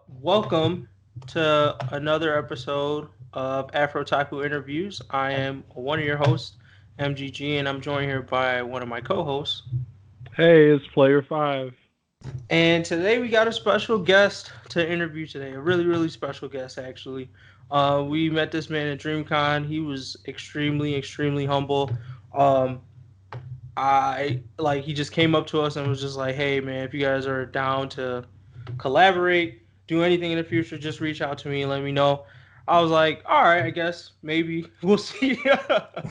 Welcome to another episode of AfrOtaku Interviews. I am one of your hosts, MGG, and I'm joined here by one of my co-hosts. Hey, it's Player 5. And today we got a special guest to interview today. A really, really special guest, actually. We met this man at DreamCon. He was extremely, extremely humble. Um, he just came up to us and was just like, "Hey, man, if you guys are down to collaborate, do anything in the future, just reach out to me and let me know." I was like, "All right, I guess maybe we'll see."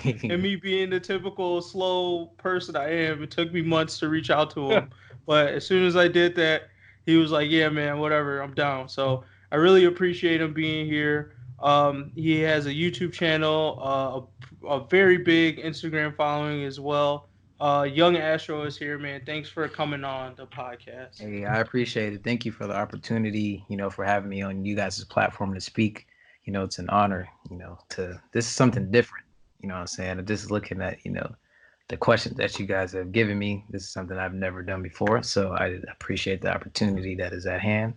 And me being the typical slow person I am, it took me months to reach out to him, but as soon as I did that, he was like, "Yeah, man, whatever, I'm down." So I really appreciate him being here. He has a YouTube channel, a very big Instagram following as well. Young Astroo is here, man. Thanks for coming on the podcast. Hey, I appreciate it. Thank you for the opportunity, for having me on you guys' platform to speak. It's an honor, this is something different, what I'm saying? I'm just looking at, the questions that you guys have given me. This is something I've never done before. So I appreciate the opportunity that is at hand.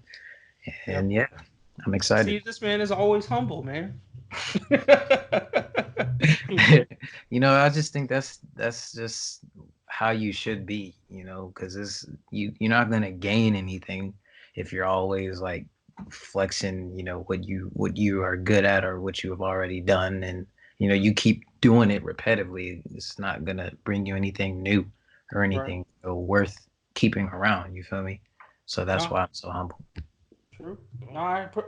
Yep. And yeah, I'm excited. See, this man is always humble, man. I just think that's just how you should be, because you're not gonna gain anything if you're always like flexing, what you are good at or what you have already done, and you keep doing it repetitively. It's not gonna bring you anything new or Right. anything worth keeping around. You feel me? So that's No, why I'm so humble. true. No,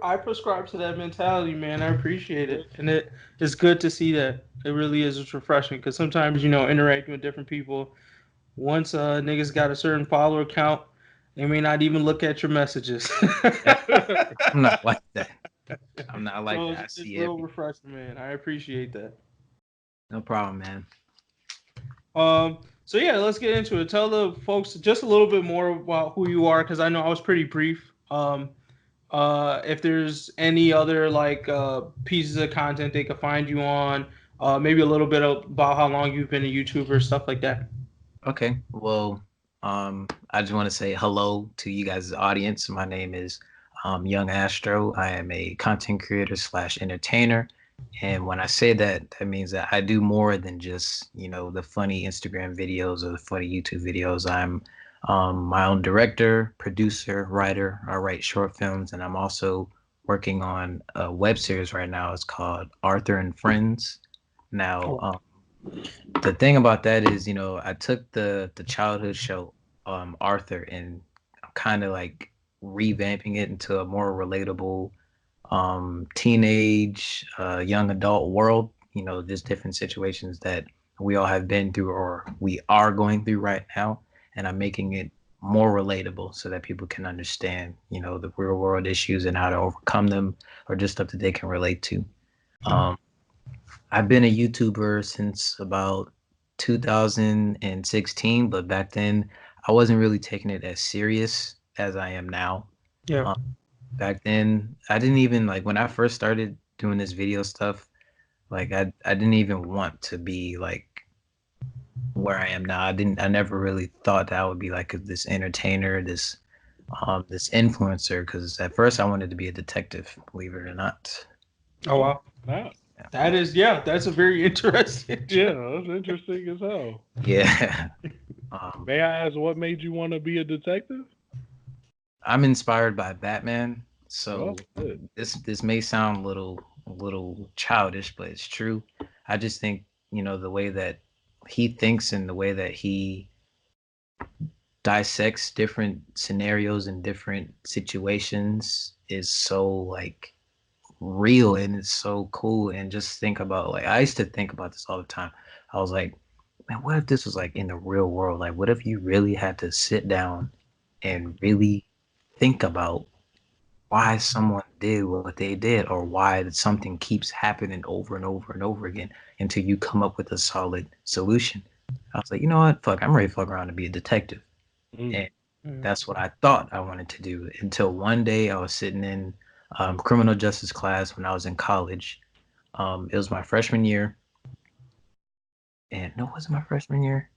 I prescribe to that mentality, man. I appreciate it, and it's good to see that. It really is. It's refreshing because sometimes interacting with different people. Once niggas got a certain follower count, they may not even look at your messages. I'm not like that. I'm not like So that. I it's see real every. refreshing, man. I appreciate that. No problem, man. So yeah, let's get into it. Tell the folks just a little bit more about who you are, because I know I was pretty brief. If there's any other pieces of content they could find you on, maybe a little bit about how long you've been a YouTuber, stuff like that. Okay. Well, I just want to say hello to you guys' audience. My name is Young Astroo. I am a content creator slash entertainer. And when I say that, that means that I do more than just, the funny Instagram videos or the funny YouTube videos. I'm my own director, producer, writer. I write short films, and I'm also working on a web series right now. It's called Arthur and Friends. Now, Oh, the thing about that is, I took the childhood show, Arthur, and I'm kind of like revamping it into a more relatable teenage, young adult world. Just different situations that we all have been through or we are going through right now, and I'm making it more relatable so that people can understand, the real world issues and how to overcome them, or just stuff that they can relate to. Um, I've been a YouTuber since about 2016, but back then I wasn't really taking it as serious as I am now. yeah. Um, Back then, I didn't even like when I first started doing this video stuff. Like I didn't even want to be like where I am now. I never really thought that I would be like this entertainer, this influencer. Because at first I wanted to be a detective, believe it or not. Oh Oh, wow, that. that is yeah, that's a very interesting Yeah, job. that's interesting as hell. Yeah. Um, May I ask what made you want to be a detective? I'm inspired by Batman, Oh, so good. this may sound a little childish, but it's true. I just think the way that he thinks and the way that he dissects different scenarios and different situations is so like real, and it's so cool. And just think about, like, I used to think about this all the time. I was like, man, what if this was like in the real world? Like, what if you really had to sit down and really think about why someone did what they did, or why something keeps happening over and over and over again until you come up with a solid solution. I was like, you know what? Fuck, I'm ready to fuck around and be a detective. Mm. And Mm. that's what I thought I wanted to do until one day I was sitting in criminal justice class when I was in college. It was my freshman year. And no, it wasn't my freshman year.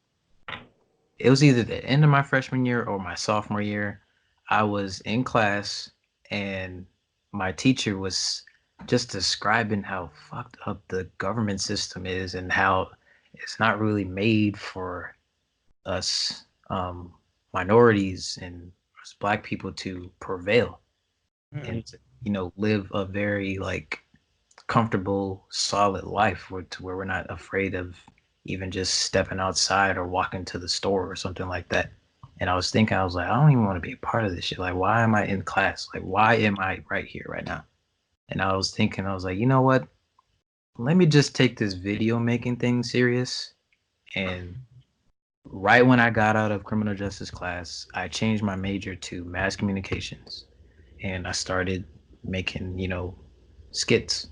It was either the end of my freshman year or my sophomore year. I was in class and my teacher was just describing how fucked up the government system is and how it's not really made for us minorities and us black people to prevail and to, live a very like comfortable, solid life where we're not afraid of even just stepping outside or walking to the store or something like that. And I was thinking, I was like, I don't even want to be a part of this shit. Like, why am I in class? Like, why am I right here right now? And I was thinking, I was like, you know what? Let me just take this video making thing serious. And right when I got out of criminal justice class, I changed my major to mass communications. And I started making, skits.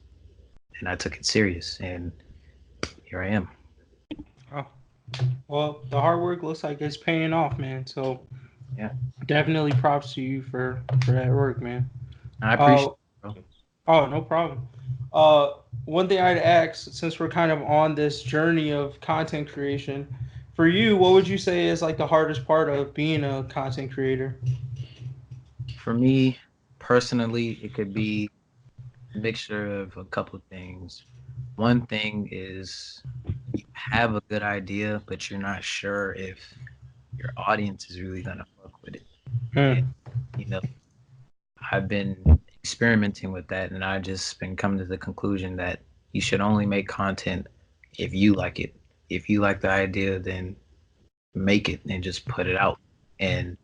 And I took it serious. And here I am. Oh, well, the hard work looks like it's paying off, man. So Yeah. definitely props to you for that work, man. I appreciate it, bro. Oh, no problem. One thing I'd ask, since we're kind of on this journey of content creation, for you, what would you say is like the hardest part of being a content creator? For me, personally, it could be a mixture of a couple of things. One thing is you have a good idea, but you're not sure if your audience is really gonna fuck with it. And Hmm. you know, I've been experimenting with that, and I just been coming to the conclusion that you should only make content if you like it. If you like the idea, then make it and just put it out. And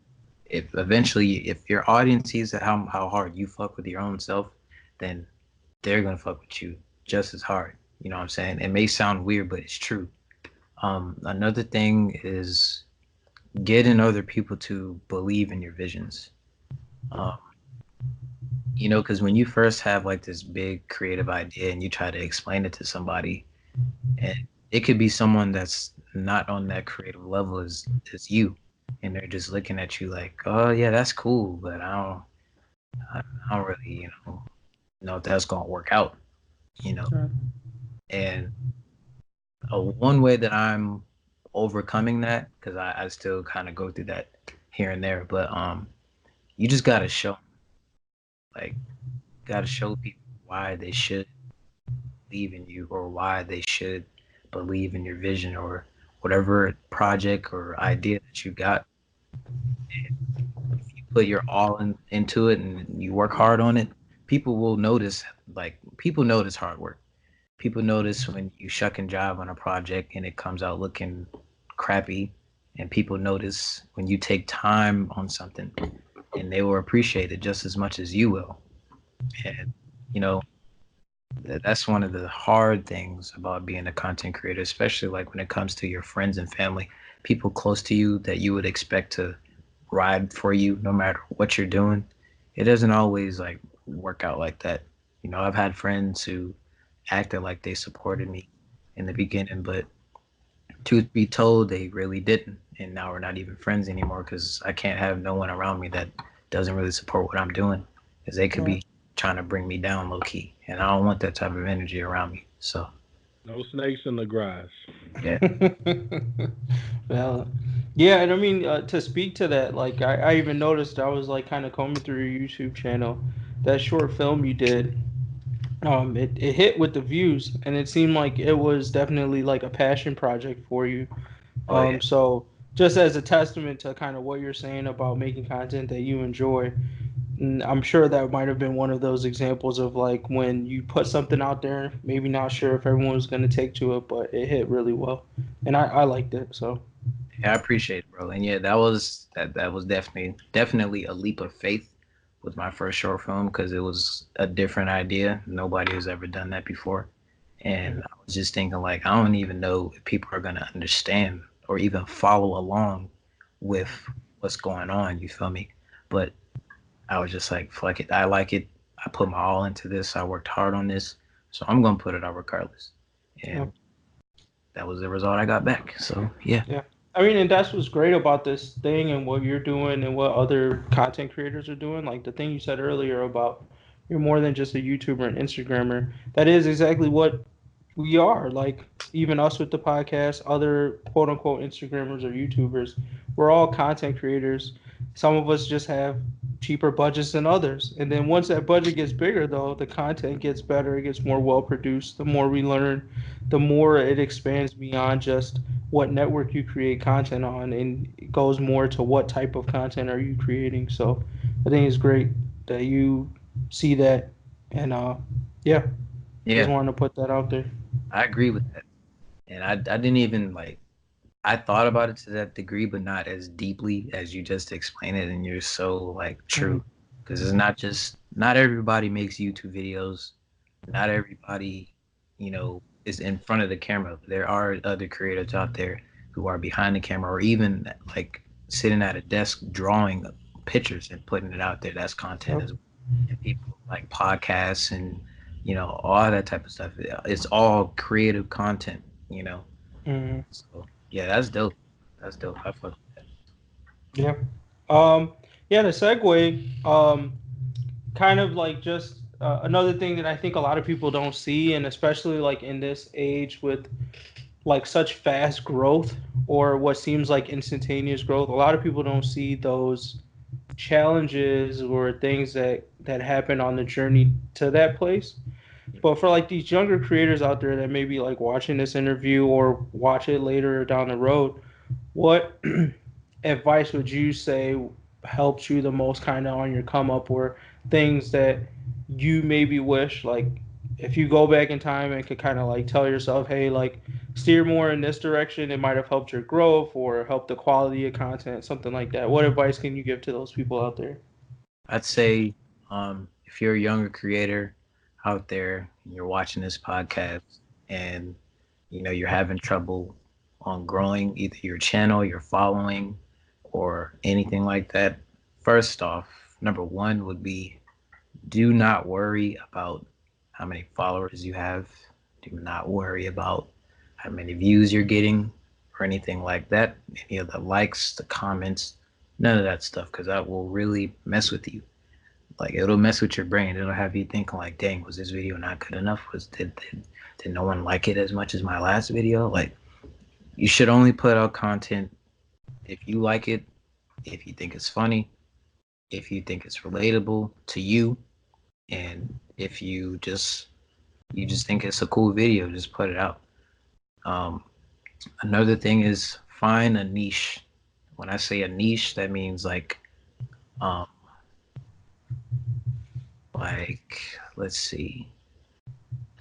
if eventually, if your audience sees how hard you fuck with your own self, then they're gonna fuck with you just as hard. You know what I'm saying? It may sound weird, but it's true. Another thing is getting other people to believe in your visions. Um, because when you first have like this big creative idea and you try to explain it to somebody, and it could be someone that's not on that creative level as you, and they're just looking at you like, oh yeah, that's cool, but I don't really, know if that's gonna work out, you know. Sure. And one way that I'm overcoming that, because I still kind of go through that here and there, but you just gotta show people why they should believe in you or why they should believe in your vision or whatever project or idea that you got. If you put your all into it and you work hard on it, people will notice. Like people notice hard work. People notice when you shuck and jive on a project and it comes out looking crappy, and people notice when you take time on something, and they will appreciate it just as much as you will. And you know that's one of the hard things about being a content creator, especially like when it comes to your friends and family, people close to you that you would expect to ride for you no matter what you're doing. It doesn't always like work out like that. I've had friends who acted like they supported me in the beginning, but truth be told, they really didn't. And now we're not even friends anymore because I can't have no one around me that doesn't really support what I'm doing, because they could Sure. be trying to bring me down low key, and I don't want that type of energy around me. So No snakes in the grass. yeah, Well, yeah, and I mean, to speak to that, like I even noticed I was like kind of combing through your YouTube channel, that short film you did. It hit with the views, and it seemed like it was definitely like a passion project for you. oh yeah, So just as a testament to kind of what you're saying about making content that you enjoy, I'm sure that might have been one of those examples of like when you put something out there, maybe not sure if everyone was going to take to it, but it hit really well, and I liked it. So yeah, I appreciate it, bro. And yeah, that was definitely a leap of faith with my first short film because it was a different idea. Nobody has ever done that before. And I was just thinking, like, I don't even know if people are gonna understand or even follow along with what's going on. You feel me? But I was just like, fuck it. I like it. I put my all into this. I worked hard on this, so I'm gonna put it out regardless. yeah, And that was the result I got back. So yeah, yeah. I mean, and that's what's great about this thing and what you're doing and what other content creators are doing. Like the thing you said earlier about you're more than just a YouTuber and Instagrammer. That is exactly what we are. Like even us with the podcast, other quote unquote Instagrammers or YouTubers, we're all content creators. Some of us just have cheaper budgets than others. And then once that budget gets bigger, though, the content gets better, it gets more well produced. The more we learn, the more it expands beyond just what network you create content on, and it goes more to what type of content are you creating. So I think it's great that you see that, and yeah, just Yeah, wanted to put that out there. I agree with that. And I didn't even like, I thought about it to that degree, but not as deeply as you just explained it. And you're so like Mhm. true. Because it's not just, not everybody makes YouTube videos. Not everybody, is in front of the camera. There are other creators out there who are behind the camera or even like sitting at a desk drawing pictures and putting it out there. That's content Yep. as well. And people like podcasts and, all that type of stuff. It's all creative content. Mhm. So yeah, that's dope. That's dope. I fuck with that. Yeah. Um, yeah, the segue, kind of like just another thing that I think a lot of people don't see, and especially like in this age with like such fast growth or what seems like instantaneous growth, a lot of people don't see those challenges or things that happen on the journey to that place. But for like these younger creators out there that may be like watching this interview or watch it later down the road, what advice would you say helped you the most kind of on your come up, or things that you maybe wish like if you go back in time and could kind of like tell yourself, hey, like steer more in this direction, it might have helped your growth or helped the quality of content, something like that. What advice can you give to those people out there? I'd say if you're a younger creator out there and you're watching this podcast and you're having trouble on growing either your channel, your following, or anything like that, first off, number one would be do not worry about how many followers you have. Do not worry about how many views you're getting or anything like that. Any of the likes, the comments, none of that stuff, because that will really mess with you. Like it'll mess with your brain. It'll have you thinking like, dang, was this video not good enough? Did no one like it as much as my last video? Like you should only put out content if you like it, if you think it's funny, if you think it's relatable to you, and if you just think it's a cool video, just put it out. Um, Another thing is find a niche. When I say a niche, that means um, like let's see,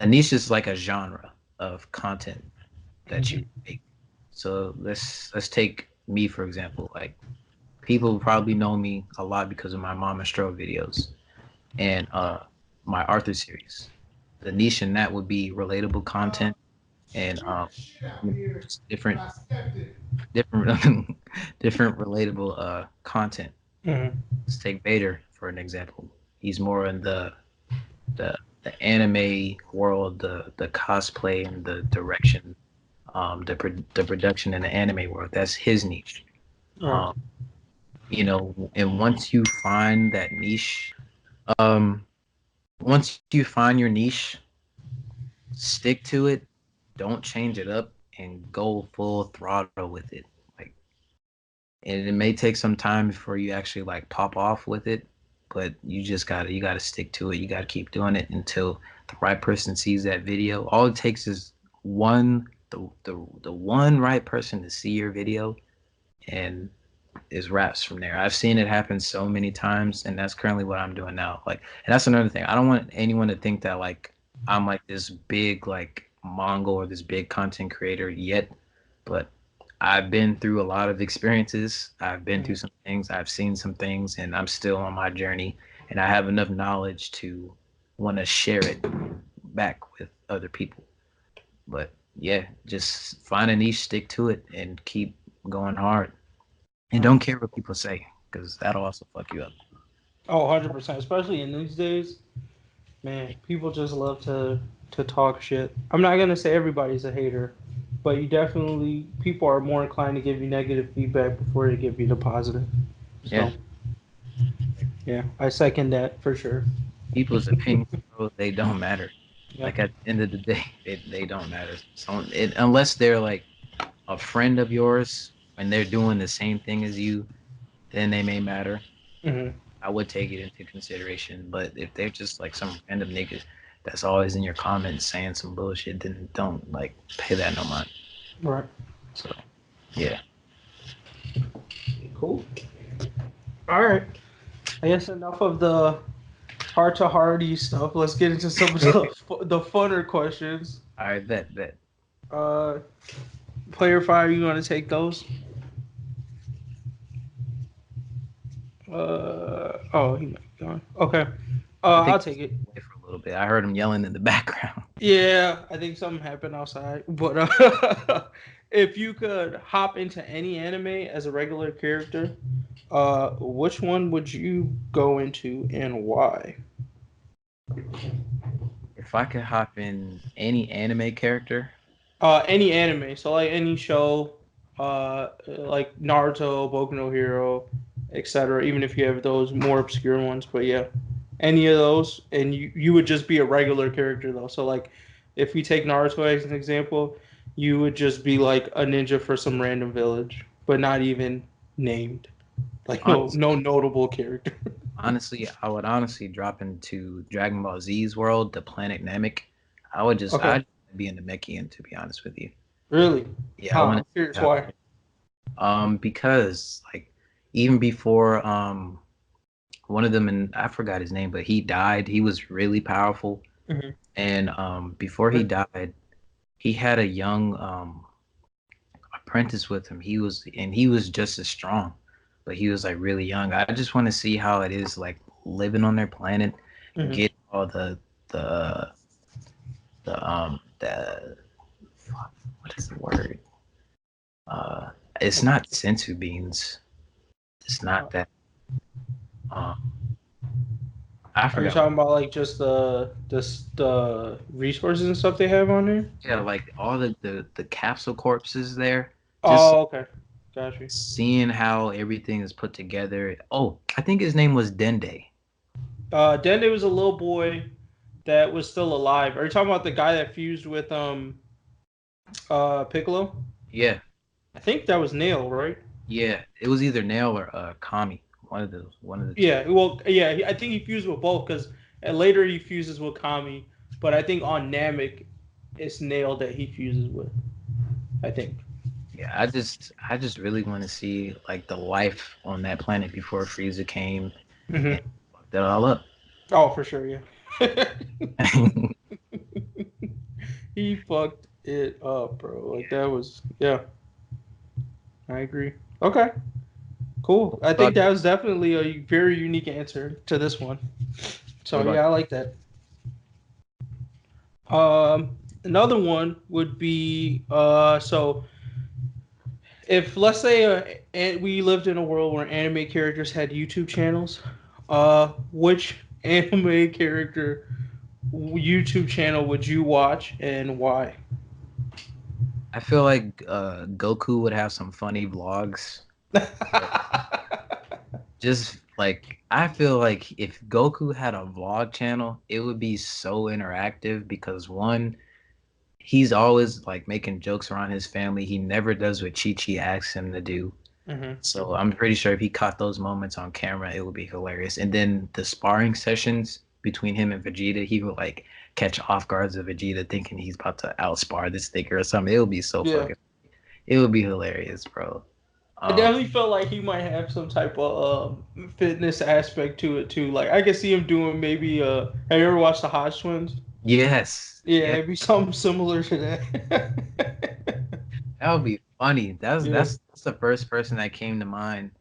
a niche is like a genre of content that you Mhm. make. So let's take me for example. Like people probably know me a lot because of my Mama Stroo videos and my Arthur series. The niche in that would be relatable content and just different different relatable content. Mhm. Let's take Vader for an example. He's more in the the anime world, the cosplay and the direction, the production in the anime world. That's his niche. Right. Um, and once you find that niche, um, once you find your niche, stick to it. Don't change it up and go full throttle with it. Like, and it may take some time before you actually like pop off with it, but you gotta stick to it. You gotta keep doing it until the right person sees that video. All it takes is the one right person to see your video, and is wraps from there. I've seen it happen so many times, and that's currently what I'm doing now. Like, and that's another thing. I don't want anyone to think that like I'm like this big like Mongol or this big content creator yet, but I've been through a lot of experiences. I've been through Mhm. some things. I've seen some things, and I'm still on my journey. And I have enough knowledge to want to share it back with other people. But yeah, just find a niche, stick to it, and keep going hard. And Right. don't care what people say, because that'll also fuck you up. Oh, 100%, especially in these days. Man, people just love to talk shit. I'm not gonna say everybody's a hater, but you definitely people are more inclined to give you negative feedback before they give you the positive. Yeah. So yeah, I second that for sure. People's opinions, bro, they don't matter. Yeah. Like at the end of the day, they don't matter. Unless they're like a friend of yours and they're doing the same thing as you, then they may matter. Hmm. I would take it into consideration. But if they're just like some random niggas that's always in your comments saying some bullshit, then don't like pay that no mind. Right. So yeah. Cool. All right. I guess enough of the heart to hearty stuff. Let's get into some of the funner questions. All right, bet. Player 5, you want to take those? He might be gone. Okay. I think I'll take it. away for a little bit. I heard him yelling in the background. Yeah, I think something happened outside. But if you could hop into any anime as a regular character, which one would you go into and why? If I could hop in any anime character, Any anime, so like any show, like Naruto, Boku no Hero, etc. Even if you have those more obscure ones, but yeah, any of those, and you would just be a regular character though. So like, if we take Naruto as an example, you would just be like a ninja for some random village, but not even named, like honestly, no notable character. honestly, I would honestly drop into Dragon Ball Z's world, the planet Namek. I would just, Okay, I'd be in the Mechian, to be honest with you. really? Yeah, I Huh? want I'm curious why. to. Because like even before one of them, and I forgot his name, but he died. He was really powerful, Hmm. and before he died, he had a young apprentice with him. He was just as strong, but he was like really young. I just want to see how it is like living on their planet, Hmm. get all the the what is the word? It's not sensu beans. It's not that. Um, I Are you forgot. talking about like just the resources and stuff they have on there? Yeah, like all the capsule corpses there. Just Oh, okay. Got you. seeing how everything is put together. Oh, I think his name was Dende. Dende was a little boy that was still alive. Are you talking about the guy that fused with Piccolo? Yeah, I think that was Nail, right? yeah. It was either Nail or Kami. One of the two. Yeah. Well, yeah. I think he fused with both because later he fuses with Kami, but I think on Namek, it's Nail that he fuses with. I think. Yeah, I just really want to see like the life on that planet before Frieza came and Hmm. fucked it all up. Oh, for sure. Yeah. He fucked it up, bro. Like that was yeah. I agree. Okay. Cool. I think But that was definitely a very unique answer to this one. what So about yeah, I like that. Another one would be so if let's say we lived in a world where anime characters had YouTube channels, which anime character YouTube channel would you watch and why? I feel like Goku would have some funny vlogs. Just like I feel like if Goku had a vlog channel, it would be so interactive because one, he's always like making jokes around his family. He never does what Chi Chi asks him to do. Hmm. So I'm pretty sure if he caught those moments on camera, it would be hilarious. And then the sparring sessions between him and Vegeta, he would like catch off guards of Vegeta thinking he's about to outspar this thicker or something. It would be so Yeah. fucking. It would be hilarious, bro. I Um, definitely felt like he might have some type of fitness aspect to it too. Like I could see him doing maybe have you ever watched the Hodge twins? yes, Yeah, yeah, it'd be something similar to that. that would be funny. That's Yeah. that's that's the first person that came to mind.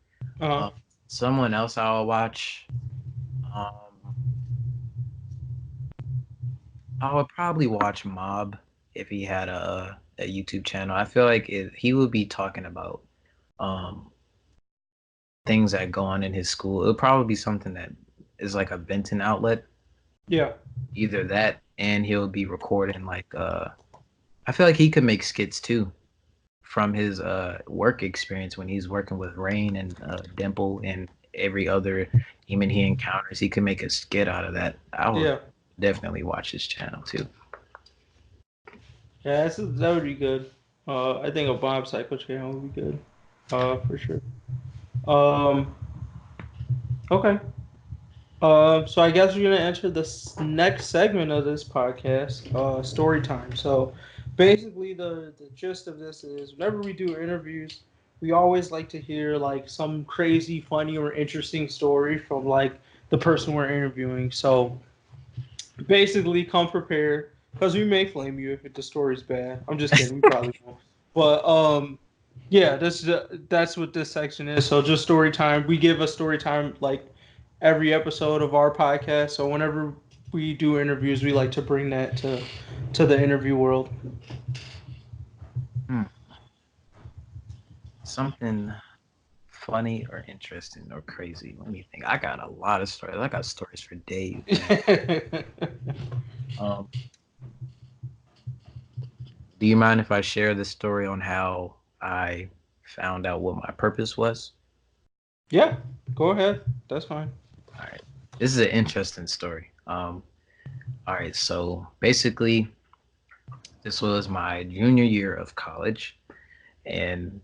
Uh-huh. Um, someone else I'll watch. Um, I would probably watch Mob if he had a YouTube channel. I feel like he would be talking about um things that go on in his school. It would probably be something that is like a Benton outlet. Yeah. Either that and he'll be recording like I feel like he could make skits too from his work experience when he's working with Rain and Dimple and every other demon he encounters. He could make a skit out of that. I would Yeah. definitely watch his channel too. Yeah, that would be good. I think a Bomb Psycho channel would be good. For sure. Um, okay. So I guess we're gonna enter the next segment of this podcast, story time. So basically, the gist of this is whenever we do interviews, we always like to hear like some crazy, funny, or interesting story from like the person we're interviewing. So basically, come prepared because we may flame you if the story's bad. I'm just kidding. We probably won't. But yeah, that's what this section is. So just story time. We give a story time like every episode of our podcast. So whenever we do interviews, we like to bring that to the interview world. Hmm. Something funny or interesting or crazy. Let me think. I got a lot of stories. I got stories for days, man. Um, do you mind if I share the story on how I found out what my purpose was? Yeah, go ahead. That's fine. All right. This is an interesting story. All right. So basically, this was my junior year of college. And,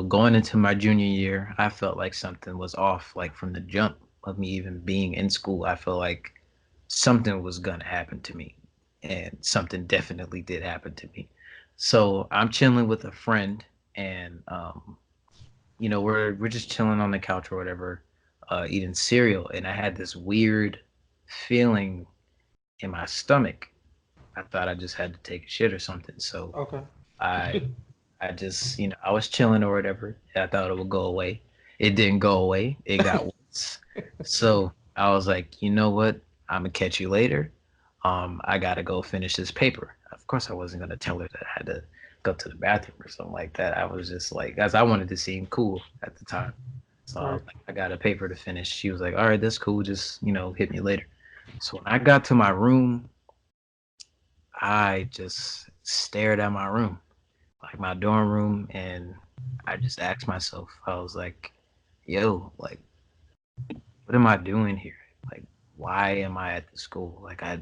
going into my junior year, I felt like something was off, like from the jump of me even being in school. I felt like something was going to happen to me. And something definitely did happen to me. So I'm chilling with a friend, and we're just chilling on the couch or whatever, eating cereal, and I had this weird feeling in my stomach. I thought I just had to take a shit or something. So Okay. I I just, I was chilling or whatever. I thought it would go away. It didn't go away. It got worse. So I was like, you know what? I'm gonna catch you later. I gotta go finish this paper. Of course, I wasn't gonna tell her that I had to go to the bathroom or something like that. I was just like, as I wanted to seem cool at the time. So I Right. was like, I got a paper to finish. She was like, all right, that's cool. Just, hit me later. So when I got to my room, I just stared at my room, like my dorm room, and I just asked myself, I was like, yo, like, what am I doing here? Like, why am I at the school? Like, I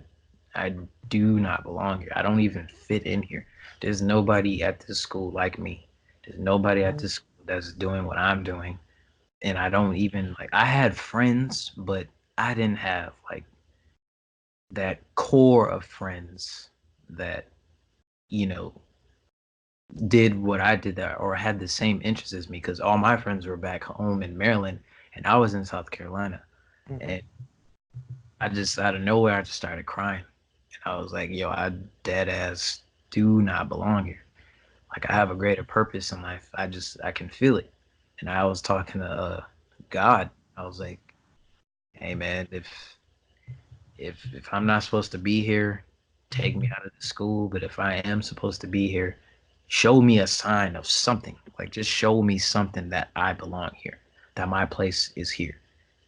do not belong here. I don't even fit in here. There's nobody at this school like me. There's nobody at this school that's doing what I'm doing. And I don't even like I had friends, but I didn't have like that core of friends that, you know, did what I did that or had the same interests as me because all my friends were back home in Maryland and I was in South Carolina. Mhm. And I just out of nowhere I just started crying. And I was like, yo, I dead ass do not belong here. Like I have a greater purpose in life. I can feel it. And I was talking to God. I was like, hey man, if I'm not supposed to be here, take me out of the school. But if I am supposed to be here, show me a sign of something. Like just show me something that I belong here, that my place is here.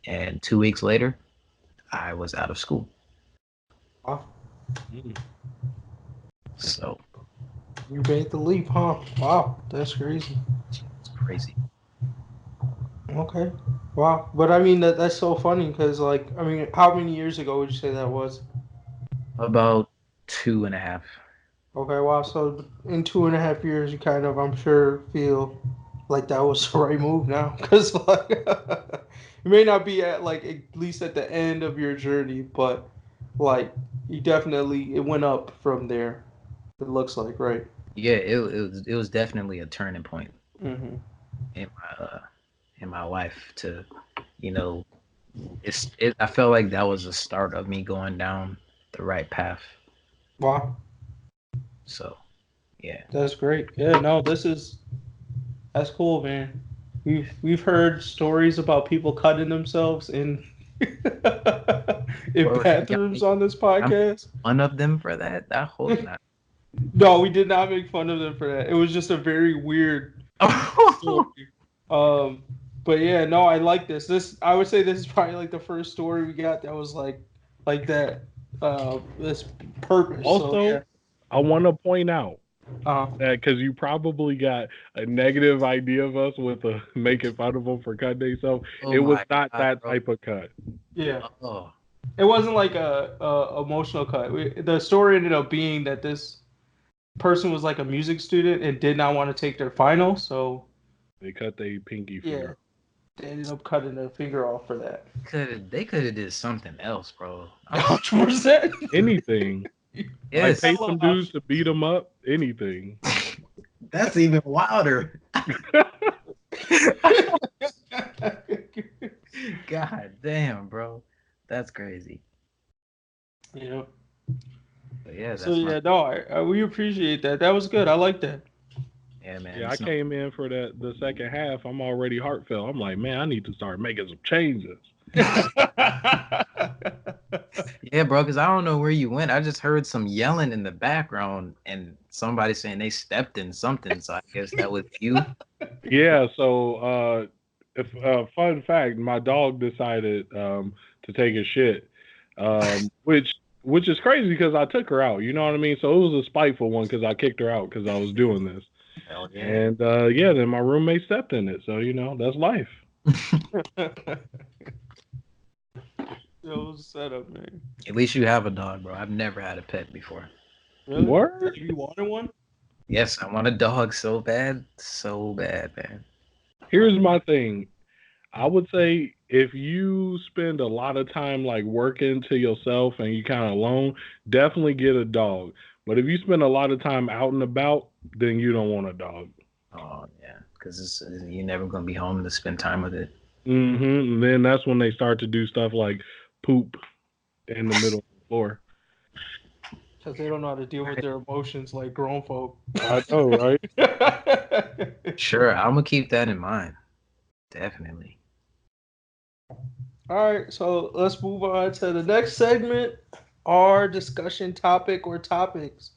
And 2 weeks later, I was out of school. Wow. Mm. So You made the leap, huh? Wow, that's crazy. it's crazy. Okay. Wow. But I mean that's so funny because like I mean how many years ago would you say that was? About 2.5. Okay, wow. So in 2.5 years, you kind of, I'm sure, feel like that was the right move now, because like you may not be at like at least at the end of your journey, but like you definitely it went up from there. It looks like, right? Yeah, it was definitely a turning point Mm-hmm. in my life to, you know, I felt like that was the start of me going down the right path. Wow, So yeah. that's great. Yeah, no, that's cool, man. We've heard stories about people cutting themselves in in Or bathrooms on this I'm podcast. one of them for that. I hope not. No, we did not make fun of them for that. It was just a very weird story. Um, but yeah, no, I like this. This I would say this is probably like the first story we got that was like that. This purpose. So yeah. Also, I want to point out Uh, that because you probably got a negative idea of us with a making fun of them for cutting themselves, Oh it was my not god, that bro. type of cut. yeah. Oh, It wasn't like a emotional cut. The story ended up being that this person was like a music student and did not want to take their final. So They cut their pinky yeah, finger. They ended up cutting a finger off for that. They could have did something else, bro. 100%. Anything. Like Yes, pay some dudes to beat them up. Anything. that's even wilder. God damn, bro, that's crazy. Yeah. But yeah, So that's yeah, no, we appreciate that. That was good. I like that. yeah, man. Yeah, I came in for the second half. I'm already heartfelt. I'm like, man, I need to start making some changes. Yeah, bro, because I don't know where you went. I just heard some yelling in the background and somebody saying they stepped in something. So I guess that was you. Yeah, so if fun fact, my dog decided to take a shit, which is crazy because I took her out. You know what I mean? So it was a spiteful one because I kicked her out because I was doing this. Hell yeah. And yeah, then my roommate stepped in it. So that's life. It was set up, man. At least you have a dog, bro. I've never had a pet before. Really? Word? You wanted one? Yes, I want a dog so bad, man. Here's my thing. I would say if you spend a lot of time like working to yourself and you kind of alone, definitely get a dog. But if you spend a lot of time out and about, then you don't want a dog. Oh yeah, because you're never gonna be home to spend time with it. And then that's when they start to do stuff like poop in the middle of the floor. Because they don't know how to deal with their emotions like grown folk. I know, right? Sure, I'm gonna keep that in mind. Definitely. All right, so let's move on to the next segment, our discussion topic or topics.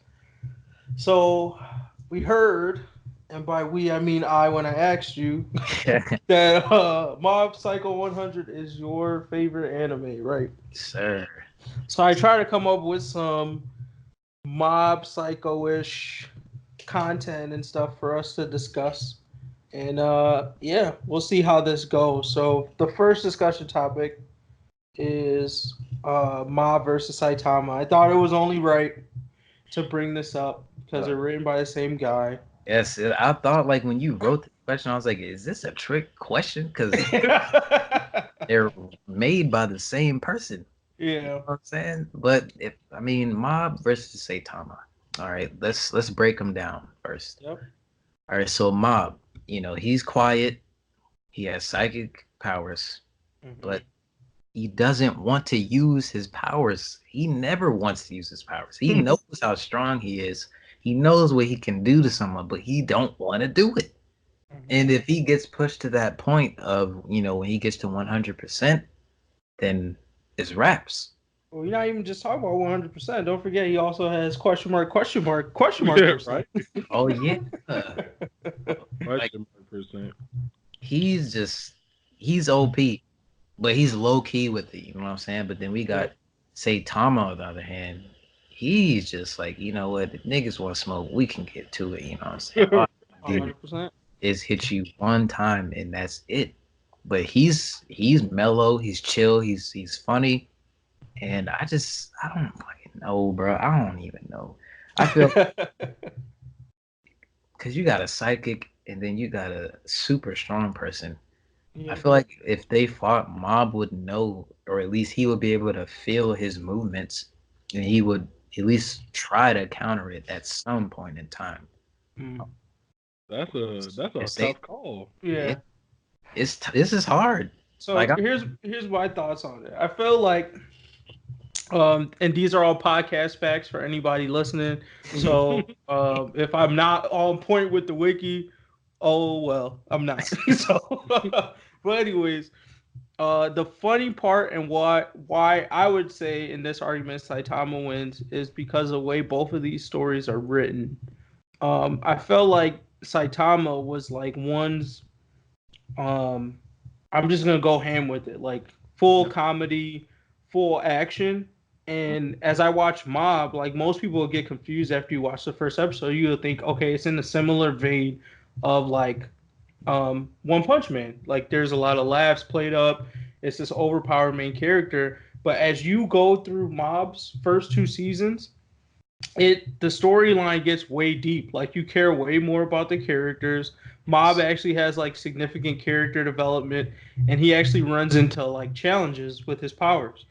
So we heard, and by we I mean I when I asked you, that Mob Psycho 100 is your favorite anime, right? Sir. So I try to come up with some Mob Psycho-ish content and stuff for us to discuss. And yeah, we'll see how this goes. So the first discussion topic is Mob versus Saitama. I thought it was only right to bring this up because they're written by the same guy. Yes, I thought like when you wrote the question, I was like, is this a trick question? Because they're made by the same person. Yeah. You know what I'm saying? But Mob versus Saitama. All right, let's break them down first. Yep. All right, so Mob, he's quiet, he has psychic powers, but he doesn't want to use his powers. He never wants to use his powers. He knows how strong he is. He knows what he can do to someone, but he don't want to do it. And if he gets pushed to that point of, when he gets to 100%, then it's raps. Well, you're not even just talking about 100%. Don't forget, he also has question mark. Yeah, right? Oh, yeah. Question percent. He's OP, but he's low key with it. You know what I'm saying? But then we got Saitama on the other hand. He's just like, you know what? If niggas want to smoke, we can get to it. You know what I'm saying? 100%. Is hit you one time and that's it. But he's mellow, he's chill, he's funny, and I don't fucking know, bro. I don't even know. I feel because you got a psychic and then you got a super strong person. Yeah. I feel like if they fought, Mob would know, or at least he would be able to feel his movements, and he would at least try to counter it at some point in time. That's a tough call. Yeah. This is hard. So here's my thoughts on it. I feel like and these are all podcast facts for anybody listening. So if I'm not on point with the wiki, oh well, I'm not. So but anyways, the funny part and why I would say in this argument Saitama wins is because of the way both of these stories are written. I felt like Saitama was like one's I'm just gonna go ham with it, like full comedy, full action. And as I watch Mob, like most people will get confused after you watch the first episode. You'll think, okay, it's in a similar vein of like One Punch Man. Like there's a lot of laughs played up. It's this overpowered main character. But as you go through Mob's first two seasons, the storyline gets way deep. Like you care way more about the characters. Mob actually has like significant character development, and he actually runs into like challenges with his powers.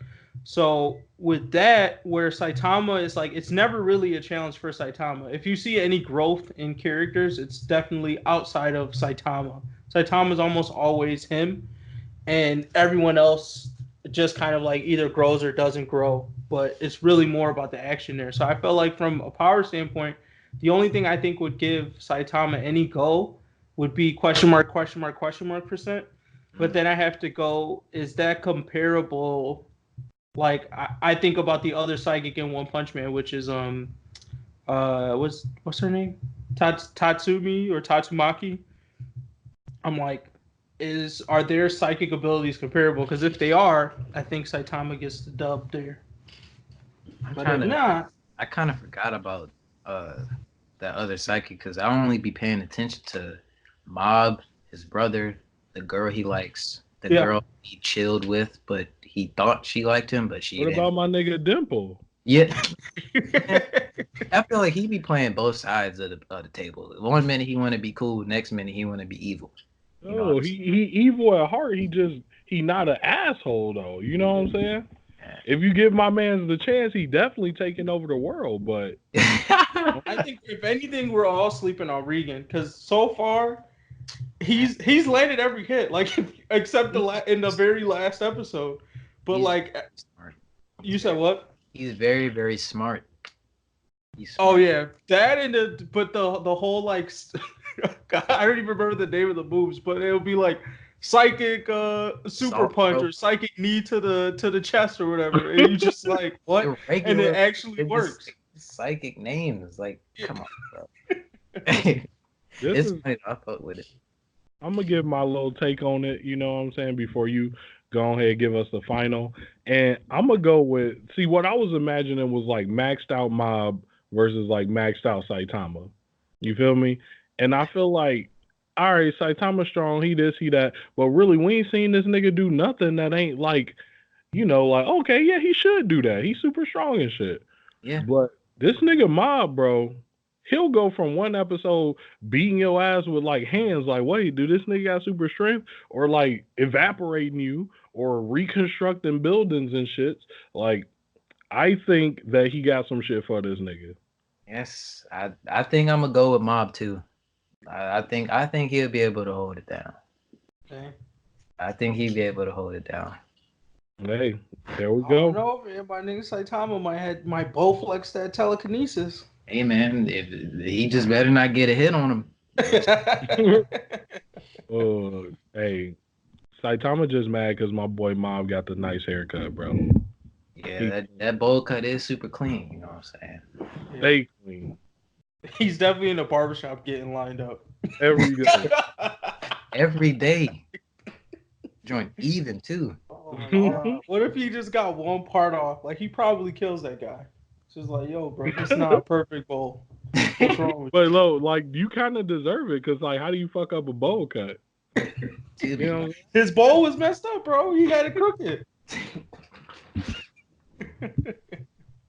So with that, where Saitama is like, it's never really a challenge for Saitama. If you see any growth in characters, it's definitely outside of Saitama. Saitama is almost always him, and everyone else just kind of like either grows or doesn't grow. But it's really more about the action there. So I felt like from a power standpoint, the only thing I think would give Saitama any go would be question mark, question mark, question mark percent. But then I have to go, is that comparable? Like I think about the other psychic in One Punch Man, which is what's her name? Tatsumi or Tatsumaki. I'm like, are their psychic abilities comparable? Because if they are, I think Saitama gets the dub there. But if not, I kind of forgot about that other psychic because I only be paying attention to Mob, his brother, the girl he likes, the girl he chilled with, but he thought she liked him, but she What didn't. about my nigga Dimple? Yeah. I feel like he be playing both sides of the table. One minute he want to be cool, next minute he want to be evil. You know Oh, he evil at heart. He not an asshole though. You know what I'm saying? If you give my man the chance, he definitely taking over the world. But I think if anything, we're all sleeping on Regan because so far he's landed every hit, like except in the very last episode. But like, smart. You said what? He's very, very smart. He's smart. Oh yeah, that and the whole like, I don't even remember the name of the moves, but it'll be like psychic super punch or psychic knee to the chest or whatever, and you just like what? And it actually works. Psychic names, like come on, bro. It's funny. I fuck with it. I'm gonna give my little take on it. You know what I'm saying? Before you go ahead and give us the final, and I'm gonna go with what I was imagining was like maxed out Mob versus like maxed out Saitama. You feel me? And I feel like, all right, Saitama strong, he this, he that, but really we ain't seen this nigga do nothing that ain't like, like okay, yeah, he should do that. He's super strong and shit. Yeah. But this nigga Mob, bro, he'll go from one episode beating your ass with like hands, like, wait, do this nigga got super strength? Or like evaporating you or reconstructing buildings and shits. Like, I think that he got some shit for this nigga. Yes, I think I'm gonna go with Mob too. I think he'll be able to hold it down. Okay. I think he'll be able to hold it down. Hey, there we go. I don't know, man. My nigga Saitama might bow flex that telekinesis. Hey man, if he just better not get a hit on him. Hey, Saitama just mad because my boy Mob got the nice haircut, bro. Yeah, that bowl cut is super clean. You know what I'm saying? Stay clean. He's definitely in the barbershop getting lined up every day. Every day. Joint even too. Oh, what if he just got one part off? Like he probably kills that guy. It's just like, yo, bro, it's not a perfect bowl. What's wrong with but Lo, like you kind of deserve it because like, how do you fuck up a bowl cut? Dude, you know, his bowl was messed up, bro. He had it crooked.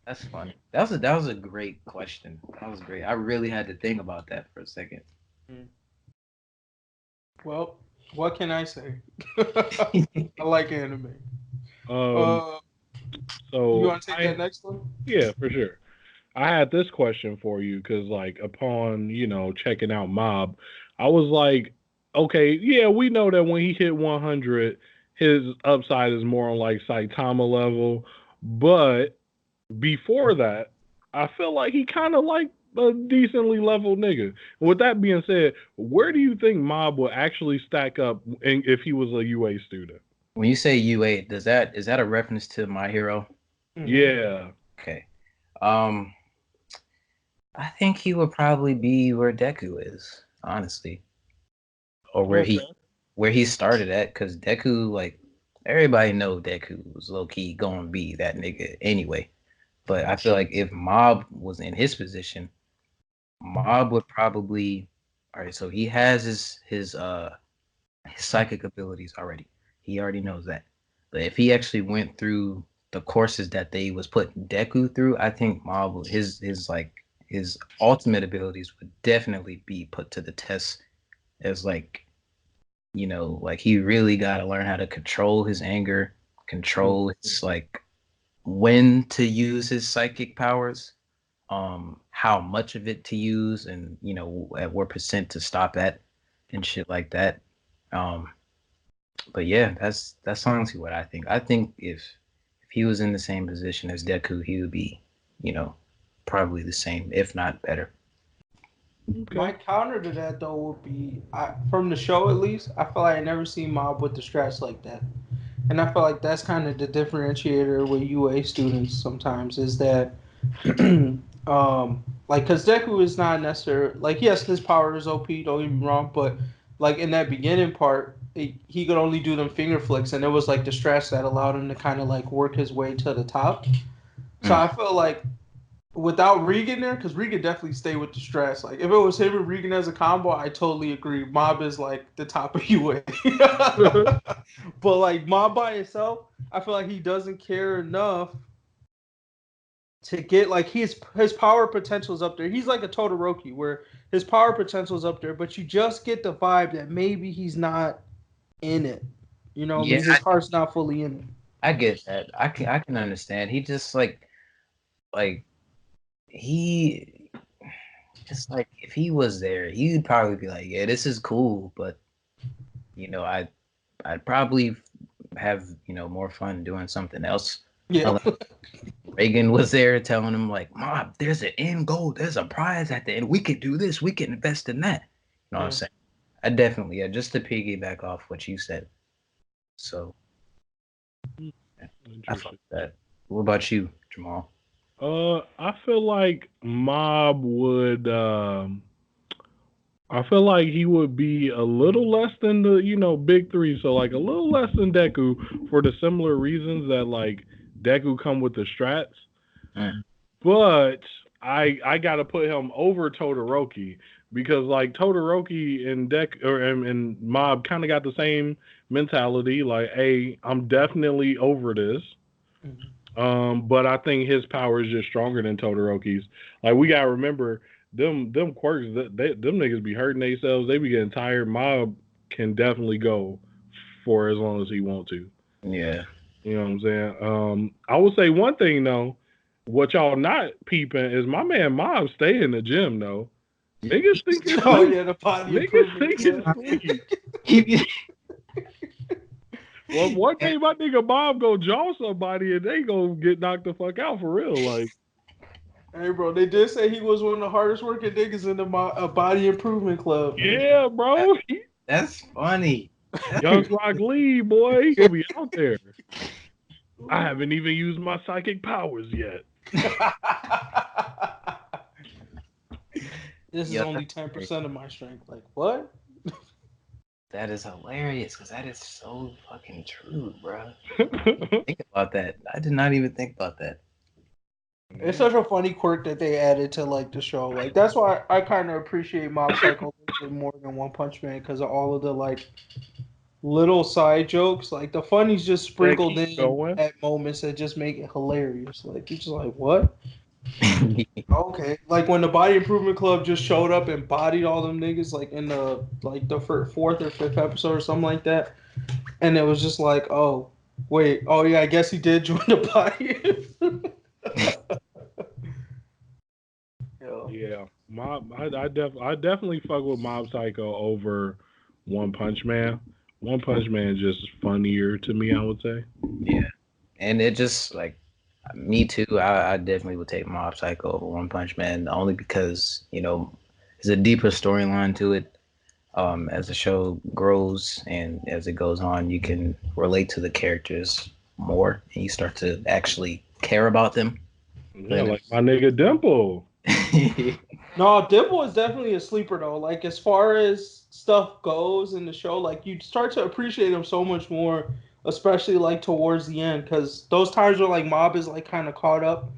That's funny. That was a great question. That was great. I really had to think about that for a second. Well, what can I say? I like anime. So you want to take that next one? Yeah, for sure. I had this question for you because, like, upon checking out Mob, I was like, okay, yeah, we know that when he hit 100, his upside is more on like Saitama level, but before that, I feel like he kind of like a decently level nigga. With that being said, where do you think Mob will actually stack up if he was a UA student? When you say UA, is that a reference to My Hero? Mm-hmm. Yeah. Okay. I think he would probably be where Deku is, honestly, or where he started at. Because Deku, like everybody know, Deku was low key gonna be that nigga anyway. But I feel like if Mob was in his position, Mob would probably. All right, so he has his psychic abilities already. He already knows that. But if he actually went through the courses that they was putting Deku through, I think Mob his ultimate abilities would definitely be put to the test as like, like he really got to learn how to control his anger, control his like when to use his psychic powers, how much of it to use, and at what percent to stop at, and shit like that. Um, but yeah, that's honestly what I think. I think if he was in the same position as Deku, he would be, probably the same, if not better. Okay. My counter to that though would be, from the show at least, I feel like I never seen Mob with the stress like that, and I feel like that's kind of the differentiator with UA students sometimes is that, like, because Deku is not necessarily like yes, his power is OP. Don't get me wrong, but like in that beginning part, he could only do them finger flicks, and it was like the stress that allowed him to kind of like work his way to the top. So I feel like without Regan there, because Regan definitely stayed with the stress. Like if it was him and Regan as a combo, I totally agree. Mob is like the top of UA. But like Mob by himself, I feel like he doesn't care enough to get like his power potential is up there. He's like a Todoroki where his power potential is up there, but you just get the vibe that maybe he's not in it. You know what I Yeah, mean? His heart's not fully in it. I get that. I can understand. He just like he just like if he was there, he'd probably be like, yeah, this is cool, but I'd probably have more fun doing something else. Yeah. Unless Reagan was there telling him like, Mom, there's an end goal, there's a prize at the end. We could do this, we can invest in that. You know what I'm saying? I definitely, yeah, just to piggyback off what you said. So I fuck that. What about you, Jamal? I feel like Mob would. I feel like he would be a little less than the big three, so like a little less than Deku for the similar reasons that like Deku come with the strats, Mm. but I gotta put him over Todoroki because like Todoroki and and Mob kind of got the same mentality. Like, hey, I'm definitely over this. But I think his power is just stronger than Todoroki's. Like we gotta remember them quirks. Them niggas be hurting themselves. They be getting tired. Mob can definitely go for as long as he want to. Yeah. You know what I'm saying? I will say one thing though. What y'all not peeping is my man Mob stay in the gym though. Niggas think it's Oh sleep. yeah, the body Niggas improvement think it's club. sleep. Well, one day my nigga Mob go jaw somebody and they go get knocked the fuck out for real. Like, Hey, bro, they did say he was one of the hardest working niggas in the body improvement club. yeah, bro. That's funny. Young Rock Lee, boy, he gonna be out there. I haven't even used my psychic powers yet. This is Yeah, only 10% of my strength. Like what? that is hilarious because that is so fucking true, bro. Think about that. I did not even think about that. It's such a funny quirk that they added to like the show. Like that's why I kind of appreciate Mob Psycho more than One Punch Man because of all of the like little side jokes. Like the funny's just That sprinkled keep in going. at moments that just make it hilarious. Like you're just like what? Okay, like when the Body Improvement Club just showed up and bodied all them niggas, like in the fourth or fifth episode or something like that, and it was just like, oh wait, oh yeah, I guess he did join the body. Yo. Yeah, I definitely fuck with Mob Psycho over One Punch Man. One Punch Man is just funnier to me, I would say. Yeah, and it just like me too. I definitely would take Mob Psycho over One Punch Man only because there's a deeper storyline to it. As the show grows and as it goes on, you can relate to the characters more, and you start to actually care about them. Yeah, like my nigga Dimple. No, Dimple is definitely a sleeper though. Like as far as stuff goes in the show, like you start to appreciate him so much more, especially like towards the end, because those times where like Mob is like kind of caught up,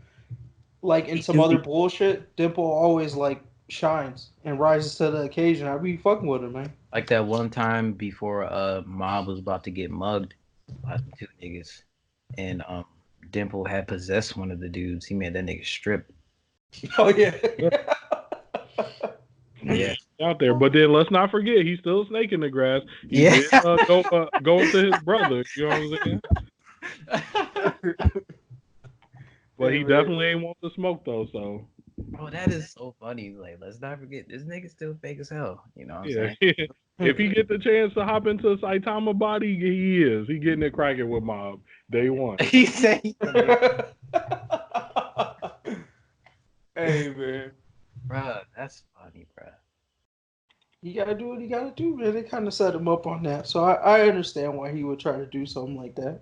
like in Me some too. other bullshit, Dimple always like shines and rises to the occasion. I be fucking with him, man. Like that one time before Mob was about to get mugged by two niggas, and Dimple had possessed one of the dudes, he made that nigga strip. Oh yeah. Yeah. Out there, but then let's not forget he's still a snake in the grass. He Yeah. did go up to his brother. You know what I'm saying? But he definitely ain't want to smoke though. So Bro, that is so funny. Like, let's not forget this nigga still fake as hell. You know what I'm yeah, saying? if he get the chance to hop into Saitama body, he is. He getting it cracking with Mob day one. He said he Hey man. Bruh, that's funny, bruh. He gotta do what he gotta do, man. They kind of set him up on that, so I understand why he would try to do something like that.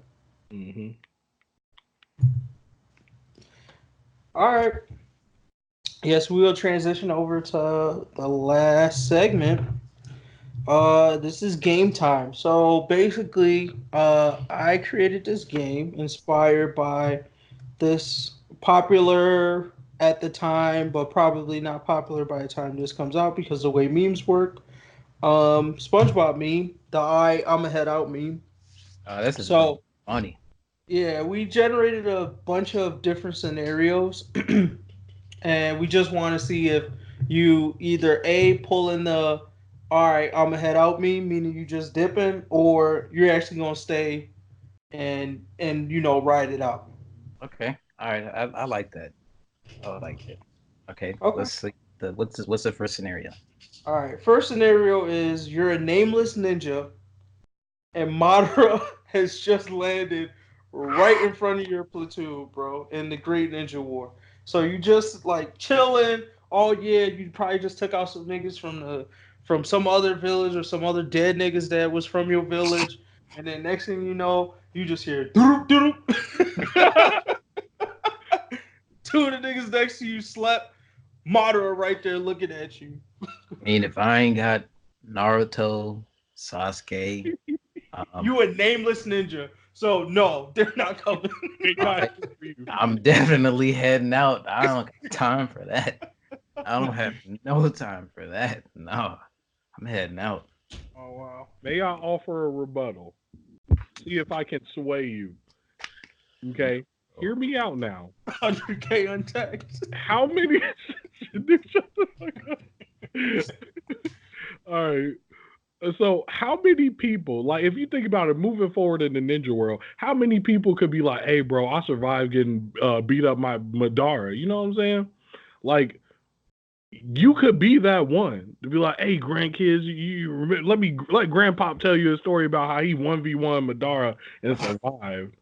Mm-hmm. All right. Yes, we will transition over to the last segment. This is game time. So basically, I created this game inspired by this popular at the time, but probably not popular by the time this comes out because the way memes work. SpongeBob meme, the I'ma head out meme. This is So funny. yeah, we generated a bunch of different scenarios, and we just want to see if you either A, pull in the all right, I'm gonna head out meme, meaning you just dipping, or you're actually gonna stay and ride it out. Okay. All right. I like that. I like it. Okay. Okay. Let's see. What's the first scenario? All right. First scenario is you're a nameless ninja, and Madara has just landed right in front of your platoon, bro, in the Great Ninja War. So you just like chilling. Oh yeah, you probably just took out some niggas from some other village or some other dead niggas that was from your village. And then next thing you know, you just hear doop doop. Two of the niggas next to you slept. Madara right there looking at you. I mean, if I ain't got Naruto, Sasuke, You a nameless ninja. So no, they're not coming. I'm definitely heading out. I don't have time for that. I don't have no time for that. No, I'm heading out. Oh wow. May I offer a rebuttal? See if I can sway you. Okay, hear me out now. 100K untaxed. How many? Shut the fuck up. All right. So, how many people, like, if you think about it, moving forward in the ninja world, how many people could be like, "Hey, bro, I survived getting beat up my Madara." You know what I'm saying? Like, you could be that one to be like, "Hey, grandkids, let Grandpa tell you a story about how he 1v1 Madara and survived."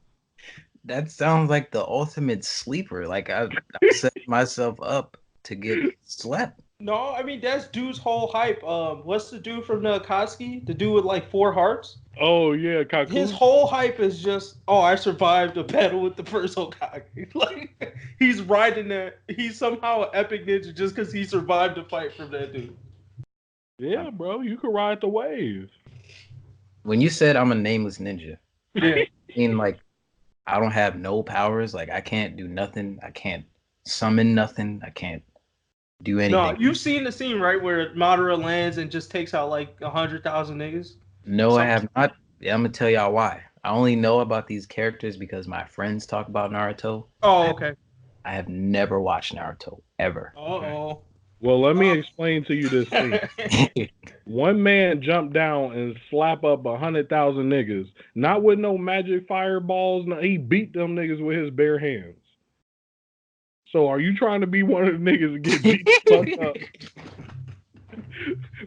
That sounds like the ultimate sleeper. Like I set myself up to get slept. No, I mean that's dude's whole hype. What's the dude from the Akatsuki? The dude with like 4 hearts? Oh yeah, Kaku. His whole hype is just, oh, I survived a battle with the first Hokage. Like he's riding that. He's somehow an epic ninja just because he survived a fight from that dude. Yeah, bro, you could ride the wave. When you said I'm a nameless ninja, Yeah. I mean like I don't have no powers. Like I can't do nothing. I can't summon nothing. I can't do anything. No, you've seen the scene right where Madara lands and just takes out like 100,000 niggas. No, I have not. Yeah, I'm gonna tell y'all why. I only know about these characters because my friends talk about Naruto. Oh, okay. I have never watched Naruto ever. Uh-oh. Well, let me explain to you this thing. One man jumped down and slap up 100,000 niggas. Not with no magic fireballs. No, he beat them niggas with his bare hands. So are you trying to be one of the niggas that get beat fucked up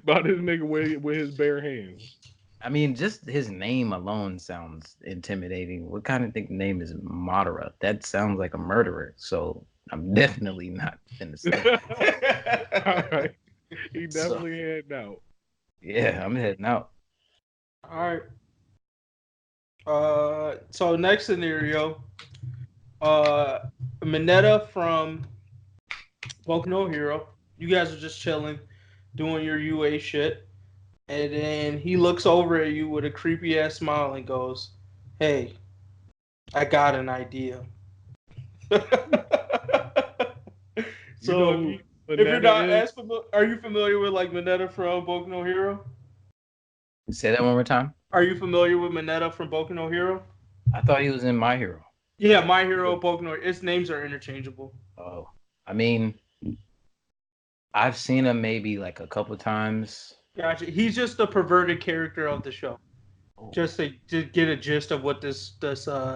by this nigga with his bare hands? I mean, just his name alone sounds intimidating. What kind of name is Madara? That sounds like a murderer. So I'm definitely not in the same. All right. He definitely heading out. Yeah, I'm heading out. All right. So next scenario, Mineta from Boku no Hero. You guys are just chilling, doing your UA shit, and then he looks over at you with a creepy ass smile and goes, "Hey, I got an idea." So if you're not as familiar, are you familiar with like Mineta from Boku no Hero? Say that one more time. Are you familiar with Mineta from Boku no Hero? I thought he was in My Hero. Yeah, My Hero, Boku no, its names are interchangeable. Oh, I mean, I've seen him maybe like a couple times. Gotcha. He's just the perverted character of the show. Oh, Just to get a gist of what this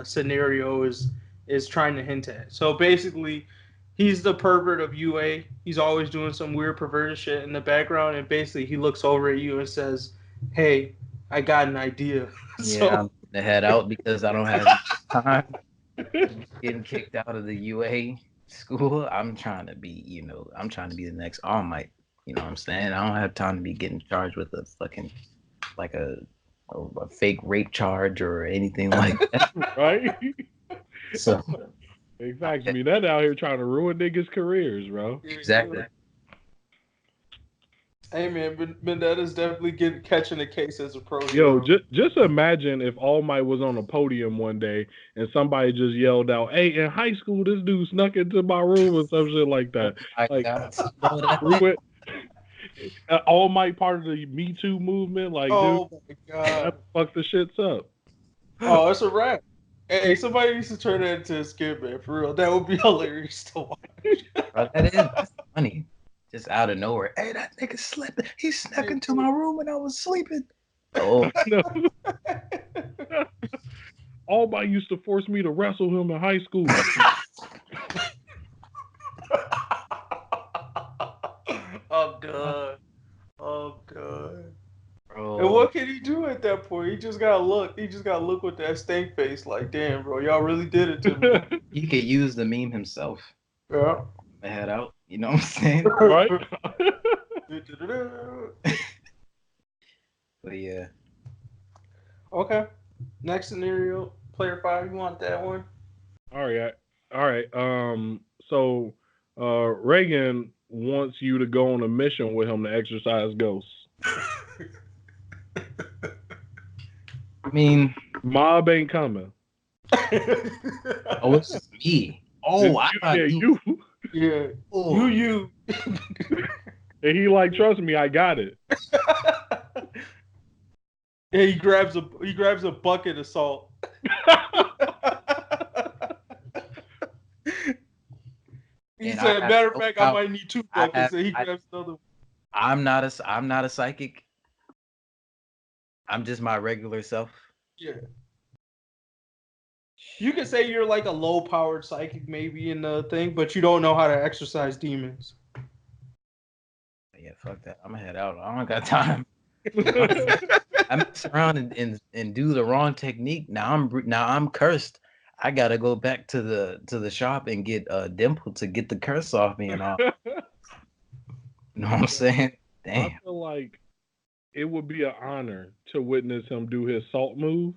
scenario is trying to hint at. So basically, he's the pervert of UA. He's always doing some weird perverted shit in the background, and basically he looks over at you and says, "Hey, I got an idea." yeah, So I'm gonna head out because I don't have time. Getting kicked out of the UA school. I'm trying to be, I'm trying to be the next All Might. You know what I'm saying? I don't have time to be getting charged with a fucking like a fake rape charge or anything like that. Right? So Exactly. I mean, that out here trying to ruin niggas' careers, bro. exactly. Hey man, Vendetta's definitely catching a case as a pro Yo, hero. just imagine if All Might was on a podium one day and somebody just yelled out, "Hey, in high school, this dude snuck into my room," or some shit like that. I Like, got bro, that's ruin All Might part of the Me Too movement. Like, dude, Oh my god. that fuck the shits up. Oh, it's a wrap. Hey, somebody needs to turn that into a skit, man. For real, that would be hilarious to watch. bro, that's funny. Just out of nowhere. Hey, that nigga slept. He snuck into my room when I was sleeping. Oh, No. All Might used to force me to wrestle him in high school. I'm done. I'm done. bro. And what can he do at that point? He just gotta look. He just gotta look with that stank face, like, damn, bro, y'all really did it to me. He could use the meme himself. Yeah. Head out. You know what I'm saying? Right? But yeah. Okay. Next scenario, player 5. You want that one? All right. So Reagan wants you to go on a mission with him to exercise ghosts. I mean, Mob ain't coming. oh, it's just me. Oh, I thought you. Yeah. Oh. You. And he like, trust me, I got it. Yeah, he grabs a bucket of salt. He And said, matter of fact, I might need 2 buckets. So he grabs another one. I'm not a psychic. I'm just my regular self. Yeah. You could say you're like a low-powered psychic, maybe in the thing, but you don't know how to exercise demons. Yeah, fuck that. I'm gonna head out. I don't got time. I mess around and do the wrong technique. Now I'm cursed. I gotta go back to the shop and get Dimple to get the curse off me and all. You know what I'm saying? Damn. I feel like it would be an honor to witness him do his salt move.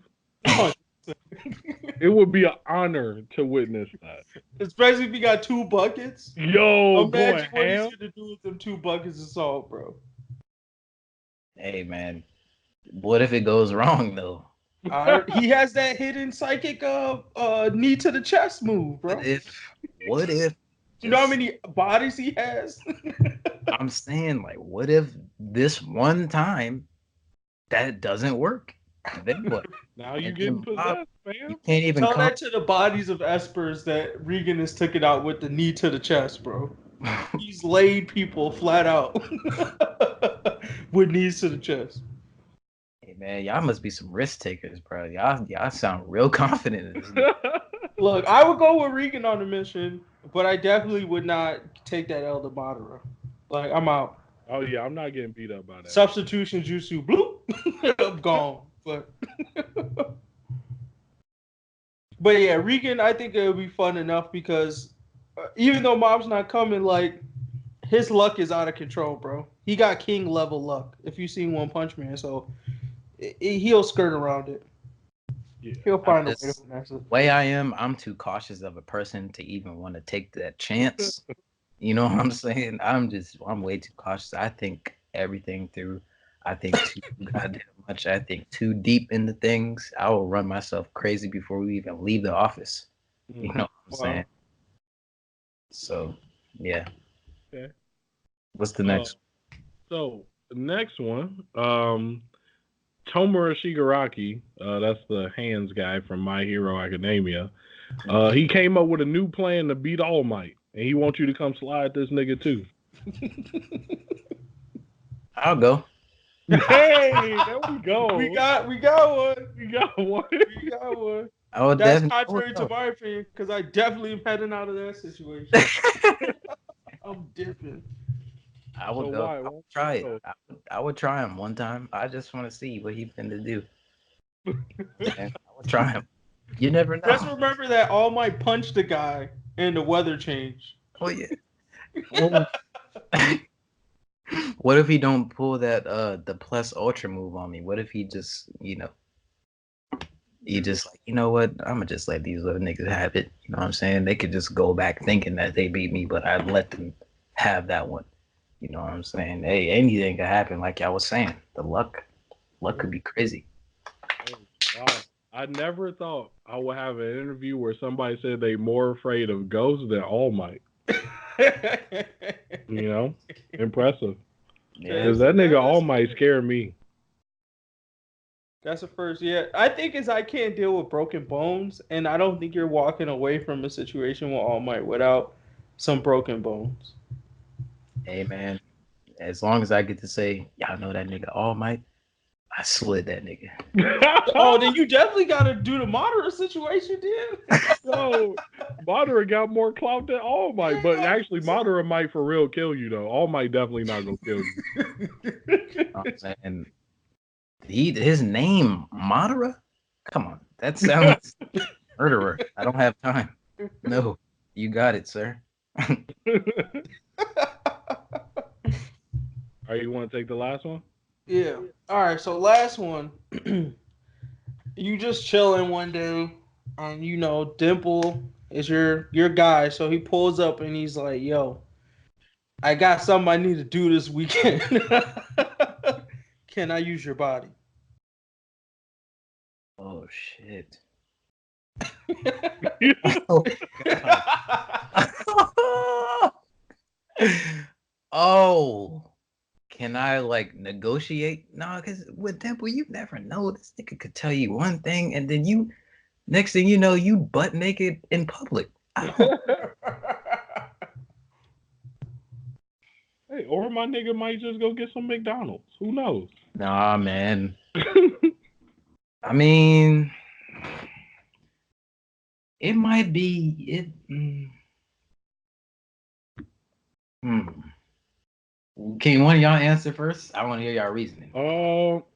It would be an honor to witness that. Especially if you got 2 buckets. Yo, imagine what ham? he's gonna do with them 2 buckets of salt, bro. Hey man, what if it goes wrong though? He has that hidden psychic knee to the chest move, bro. What if You know how many bodies he has? I'm saying, like, what if this one time that doesn't work? Then what? Now you getting possessed, You fam. can't even Tell come. that to the bodies of espers that Regan has took it out with the knee to the chest, bro. He's laid people flat out with knees to the chest. Hey man, y'all must be some risk takers, bro. Y'all sound real confident in this. Look, I would go with Regan on the mission, but I definitely would not take that Elder Madara. Like, I'm out. Oh yeah, I'm not getting beat up by that. Substitution jutsu, bloop, I'm gone. But yeah, Regan, I think it would be fun enough because even though Mob's not coming, like, his luck is out of control, bro. He got king level luck. If you've seen One Punch Man, so he'll skirt around it. Yeah. He'll find a way to finesse it. Way I am, I'm too cautious of a person to even want to take that chance. You know what I'm saying? I'm way too cautious. I think everything through. I think too goddamn much. I think too deep into things. I will run myself crazy before we even leave the office. You know what I'm saying? So, yeah. Okay. What's the next? So the next one, Tomura Shigaraki, that's the hands guy from My Hero Academia. He came up with a new plan to beat All Might, and he wants you to come slide this nigga too. I'll go. Hey, there we go. We got one. We got one. We got one. I would That's definitely contrary to my opinion, because I definitely am heading out of that situation. I'm dipping. I would So go. why? I would try it. I would try him one time. I just want to see what he's finna do. And I would try him. You never know. Just remember that All Might punched the guy and the weather changed. Oh yeah. Well, what if he don't pull that the plus ultra move on me? What if he just he just like, you know what? I'm gonna just let these little niggas have it. You know what I'm saying? They could just go back thinking that they beat me, but I'd let them have that one. You know what I'm saying? Hey, anything could happen, like I was saying. The luck could be crazy. Wow. I never thought I would have an interview where somebody said they more afraid of ghosts than All Might. You know? Impressive. Yeah. Because that nigga All Might scared me. That's the first. Yeah, I think is I can't deal with broken bones, and I don't think you're walking away from a situation with All Might without some broken bones. Hey man, as long as I get to say, y'all know that nigga All Might, I slid that nigga. Oh, then you definitely got to do the Madara situation, then. No, Madara got more clout than All Might, but actually Madara might for real kill you though. All Might definitely not gonna kill you. You know what I'm saying? His name Madara? Come on, that sounds murderer. I don't have time. No, you got it, sir. All right, you want to take the last one? Yeah. All right. So last one. You just chilling one day, and Dimple is your guy. So he pulls up and he's like, "Yo, I got something I need to do this weekend. Can I use your body?" Oh shit. Oh, can I like negotiate? No, because with Temple, you never know. This nigga could tell you one thing, and then next thing you know, you butt naked in public. Hey, or my nigga might just go get some McDonald's. Who knows? Nah, man. I mean, it might be it. Can one of y'all answer first? I want to hear y'all reasoning.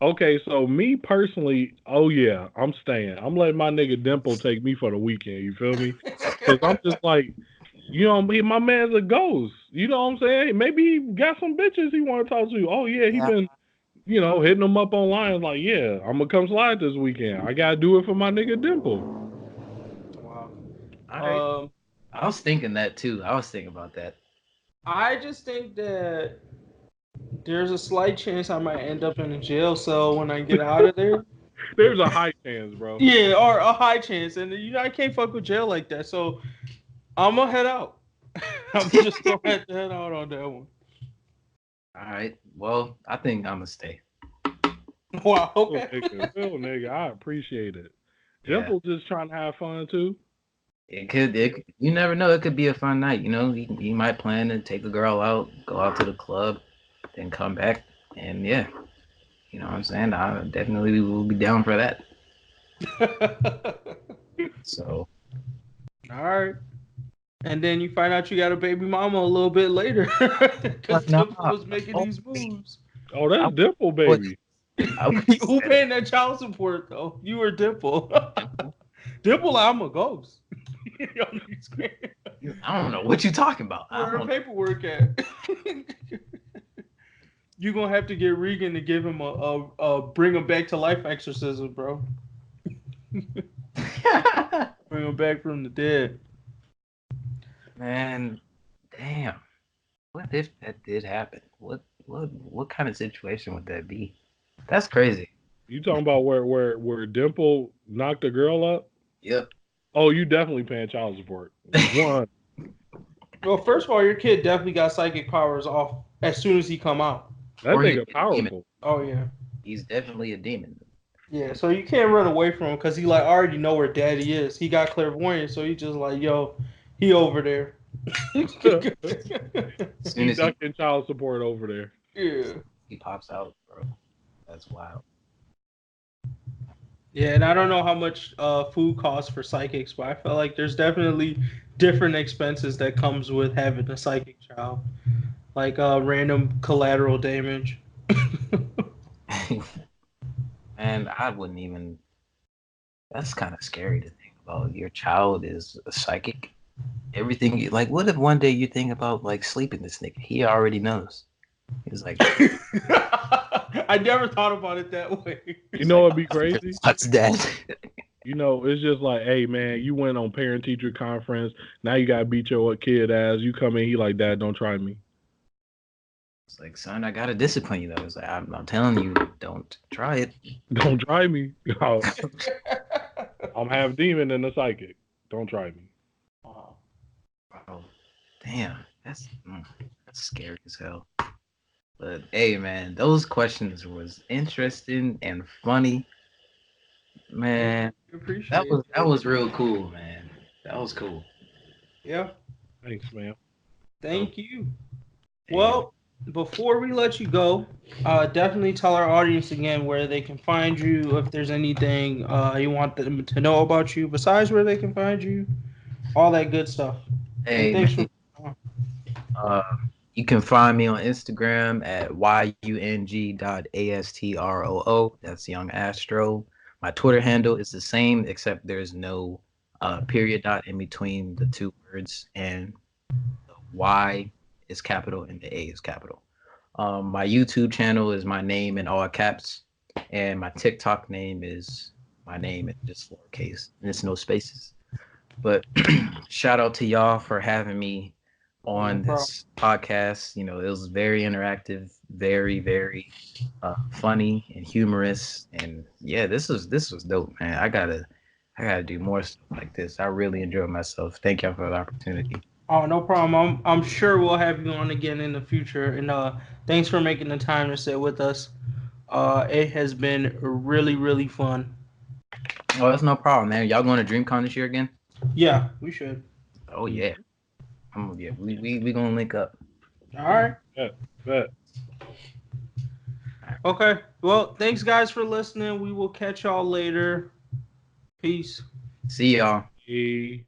Okay, so me personally, oh yeah, I'm staying. I'm letting my nigga Dimple take me for the weekend. You feel me? Because I'm just like, my man's a ghost. You know what I'm saying? Maybe he got some bitches he want to talk to. Oh yeah, he been, hitting them up online. Like, yeah, I'm gonna come slide this weekend. I gotta do it for my nigga Dimple. Wow. Right. I was thinking that too. I was thinking about that. I just think that there's a slight chance I might end up in a jail cell when I get out of there. There's a high chance, bro. Yeah, or a high chance, and I can't fuck with jail like that. So I'm gonna head out. I'm just gonna have to head out on that one. All right. Well, I think I'm gonna stay. Wow. Okay. Real nigga, I appreciate it. Yeah. Dimple just trying to have fun too. It could. You never know. It could be a fun night. He might plan to take a girl out, go out to the club, then come back, and yeah, you know what I'm saying. I definitely will be down for that. So. All right. And then you find out you got a baby mama a little bit later because Dimple was making these moves. Oh, that's Dimple, baby. Who paying that child support though? You or Dimple? Dimple, I'm a ghost. I don't know what you talking about. Where her paperwork at? You're gonna have to get Regan to give him a bring him back to life exorcism, bro. Bring him back from the dead. Man, damn. What if that did happen? What kind of situation would that be? That's crazy. You talking about where Dimple knocked a girl up? Yep. Oh, you definitely paying child support. One. Well, first of all, your kid definitely got psychic powers off as soon as he come out. That nigga powerful. Oh yeah. He's definitely a demon. Yeah, so you can't run away from him because he like already know where daddy is. He got clairvoyance, so he just like, yo, he over there. As soon He as he, ducking child support over there. Yeah. he pops out, bro, that's wild. Yeah, and I don't know how much food costs for psychics, but I feel like there's definitely different expenses that comes with having a psychic child, like random collateral damage. And I wouldn't even. That's kind of scary to think about. Your child is a psychic. Everything you like. What if one day you think about like sleeping this nigga? He already knows. He's like, I never thought about it that way. You he's know like, what'd be crazy? what's that? You know, it's just like, hey man, you went on parent teacher conference. Now you gotta beat your kid ass. You come in, he like, Dad, don't try me. It's like, son, I gotta discipline you though. It's like, I'm telling you, don't try it. Don't try me. I'm half demon and a psychic. Don't try me. Wow. Bro, damn, that's scary as hell. But hey, man, those questions was interesting and funny. Man, Appreciate it. that was real cool, man. That was cool. Yeah. Thanks, man. Thank you. Damn. Well, before we let you go, definitely tell our audience again where they can find you. If there's anything you want them to know about you, besides where they can find you, all that good stuff. And Hey, thanks man, for. uh, you can find me on Instagram at yung.astroo. That's Young Astro. My Twitter handle is the same, except there's no period dot in between the two words, and the Y is capital and the A is capital. My YouTube channel is my name in all caps, and my TikTok name is my name in just lowercase, and it's no spaces. But shout out to y'all for having me No on problem. this podcast. You know, it was very interactive, very, very funny and humorous. And yeah, this was dope, man. I gotta do more stuff like this. I really enjoyed myself. Thank y'all for the opportunity. Oh, no problem. I'm sure we'll have you on again in the future. And thanks for making the time to sit with us. It has been really fun. Oh, that's no problem, man. Y'all going to DreamCon this year again? Yeah, we should. Oh yeah. Yeah, we gonna link up. All right. Yeah, bet. Okay. Well, thanks guys for listening. We will catch y'all later. Peace. See y'all. Hey.